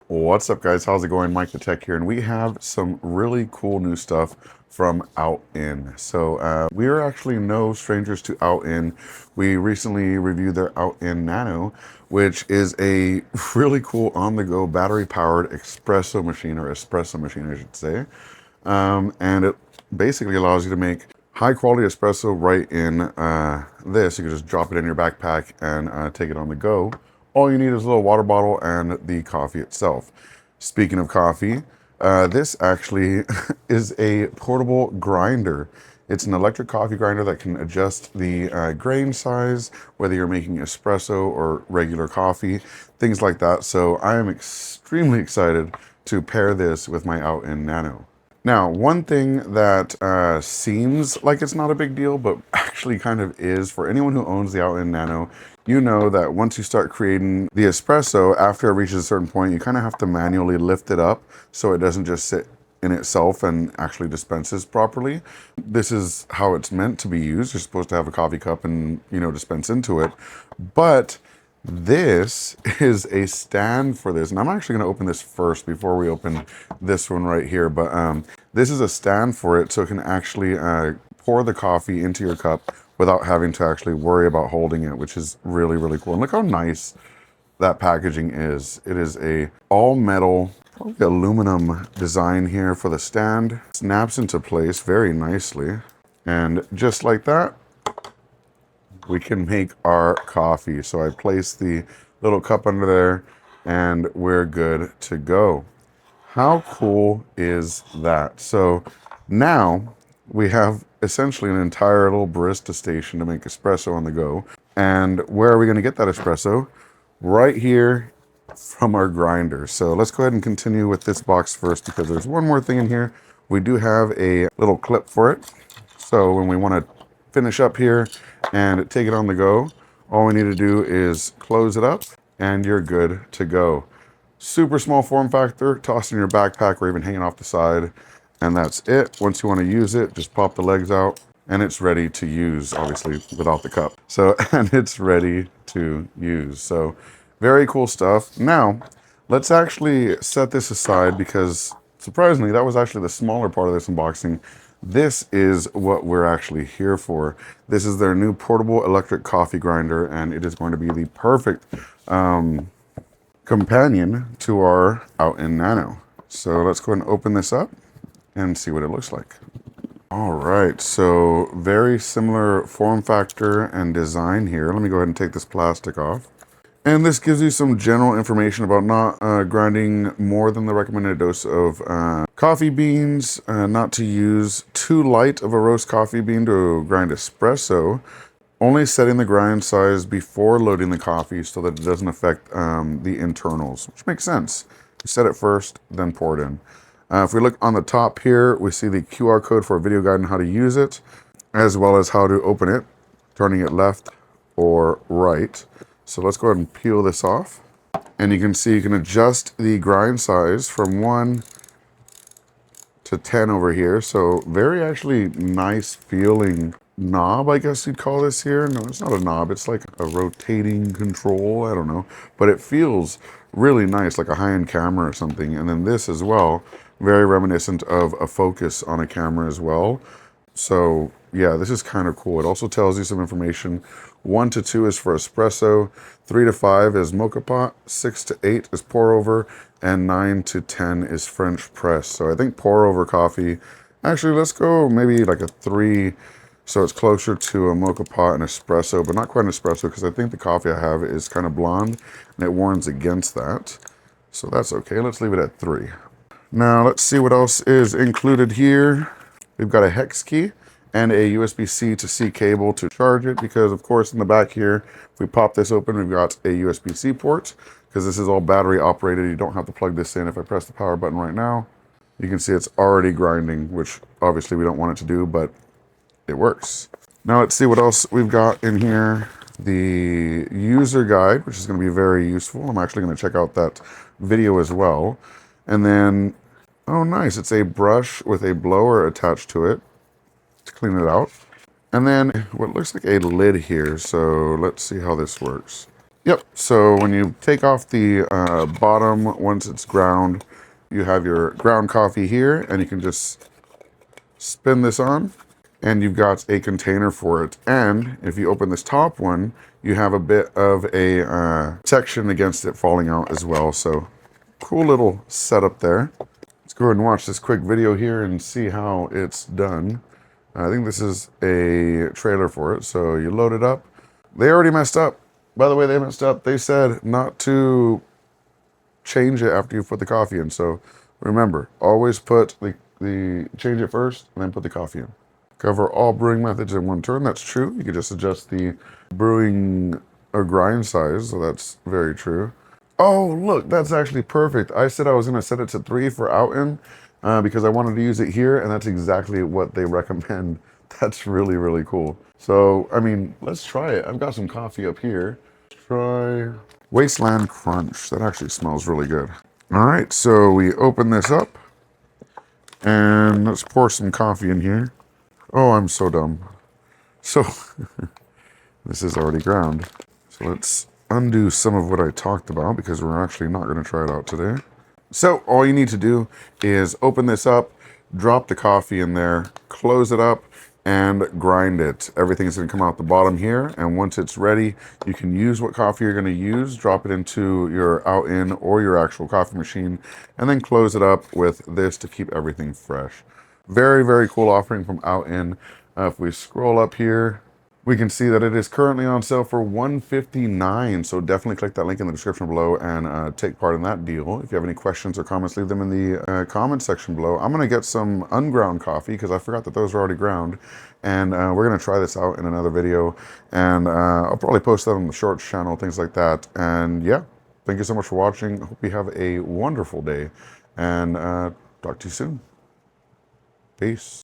What's up, guys? How's it going? MikeTheTech here, and we have some really cool new stuff from OutIn. We are actually no strangers to OutIn. We recently reviewed their OutIn Nano, which is a really cool on-the-go battery-powered espresso machine, or espresso machine, I should say. And it basically allows you to make high-quality espresso right in this. You can just drop it in your backpack and take it on the go. All you need is a little water bottle and the coffee itself. Speaking of coffee, this actually is a portable grinder. It's an electric coffee grinder that can adjust the grain size, whether you're making espresso or regular coffee, things like that. So I am extremely excited to pair this with my OutIn Nano. Now, one thing that seems like it's not a big deal, but actually kind of is, for anyone who owns the OutIn Nano, you know that once you start creating the espresso, after it reaches a certain point, you kind of have to manually lift it up so it doesn't just sit in itself and actually dispenses properly. This is how it's meant to be used. You're supposed to have a coffee cup and, dispense into it. But this is a stand for this, and I'm actually going to open this first before we open this one right here. But this is a stand for it, so it can actually pour the coffee into your cup without having to actually worry about holding it, which is really, really cool. And look how nice that packaging is. It is a all metal, probably aluminum design here for the stand. Snaps into place very nicely, and just like that, we can make our coffee. So I place the little cup under there and we're good to go. How cool is that? So now we have essentially an entire little barista station to make espresso on the go. And where are we going to get that espresso? Right here from our grinder. So let's go ahead and continue with this box first, because there's one more thing in here. We do have a little clip for it. So when we want to finish up here and take it on the go, all we need to do is close it up and you're good to go. Super small form factor, toss in your backpack or even hanging off the side, and that's it. Once you want to use it, just pop the legs out and it's ready to use, obviously without the cup. So, and it's ready to use. So very cool stuff. Now, let's actually set this aside, because surprisingly, that was actually the smaller part of this unboxing. This is what we're actually here for. This is their new portable electric coffee grinder, and it is going to be the perfect companion to our OutIn Nano. So let's go ahead and open this up and see what it looks like. All right, so very similar form factor and design here. Let me go ahead and take this plastic off. And this gives you some general information about not grinding more than the recommended dose of coffee beans, not to use too light of a roast coffee bean to grind espresso, only setting the grind size before loading the coffee so that it doesn't affect the internals, which makes sense. You set it first, then pour it in. If we look on the top here, we see the QR code for a video guide on how to use it, as well as how to open it, turning it left or right. So let's go ahead and peel this off. And you can see you can adjust the grind size from 1 to 10 over here. So very actually nice feeling knob, I guess you'd call this here. No, it's not a knob. It's like a rotating control. I don't know. But it feels really nice, like a high-end camera or something. And then this as well, very reminiscent of a focus on a camera as well. So yeah, this is kind of cool. It also tells you some information. 1 to 2 is for espresso, 3 to 5 is mocha pot, 6 to 8 is pour over, and 9 to 10 is French press. So I think pour over coffee, actually let's go maybe like a 3, so it's closer to a mocha pot and espresso, but not quite an espresso, because I think the coffee I have is kind of blonde and it warns against that. So that's okay, let's leave it at 3. Now let's see what else is included here. We've got a hex key and a USB-C to C cable to charge it, because of course in the back here, if we pop this open, we've got a USB-C port, because this is all battery operated. You don't have to plug this in. If I press the power button right now, you can see it's already grinding, which obviously we don't want it to do, but it works. Now let's see what else we've got in here. The user guide, which is going to be very useful. I'm actually going to check out that video as well. And then, oh nice, it's a brush with a blower attached to it to clean it out. And then what looks like a lid here. So let's see how this works. Yep, so when you take off the bottom, once it's ground, you have your ground coffee here, and you can just spin this on, and you've got a container for it. And if you open this top one, you have a bit of a protection against it falling out as well. So cool little setup there. Let's go ahead and watch this quick video here and see how it's done. I think this is a trailer for it. So you load it up. They already messed up. By the way, they messed up. They said not to change it after you put the coffee in. So remember, always put the change it first and then put the coffee in. Cover all brewing methods in one turn. That's true. You can just adjust the brewing or grind size. So that's very true. Oh, look, that's actually perfect. I said I was going to set it to 3 for OutIn because I wanted to use it here, and that's exactly what they recommend. That's really, really cool. So, I mean, let's try it. I've got some coffee up here. Try Wasteland Crunch. That actually smells really good. All right, so we open this up, and let's pour some coffee in here. Oh, I'm so dumb. So, this is already ground. So let's undo some of what I talked about because we're actually not going to try it out today. So all you need to do is open this up, drop the coffee in there, close it up, and grind it. Everything's going to come out the bottom here, and once it's ready, you can use what coffee you're going to use, drop it into your OutIn or your actual coffee machine, and then close it up with this to keep everything fresh. Very, very cool offering from OutIn. If we scroll up here, we can see that it is currently on sale for $159. So definitely click that link in the description below and take part in that deal. If you have any questions or comments, leave them in the comment section below. I'm going to get some unground coffee because I forgot that those were already ground. And we're going to try this out in another video. And I'll probably post that on the Shorts channel, things like that. And yeah, thank you so much for watching. Hope you have a wonderful day. And talk to you soon. Peace.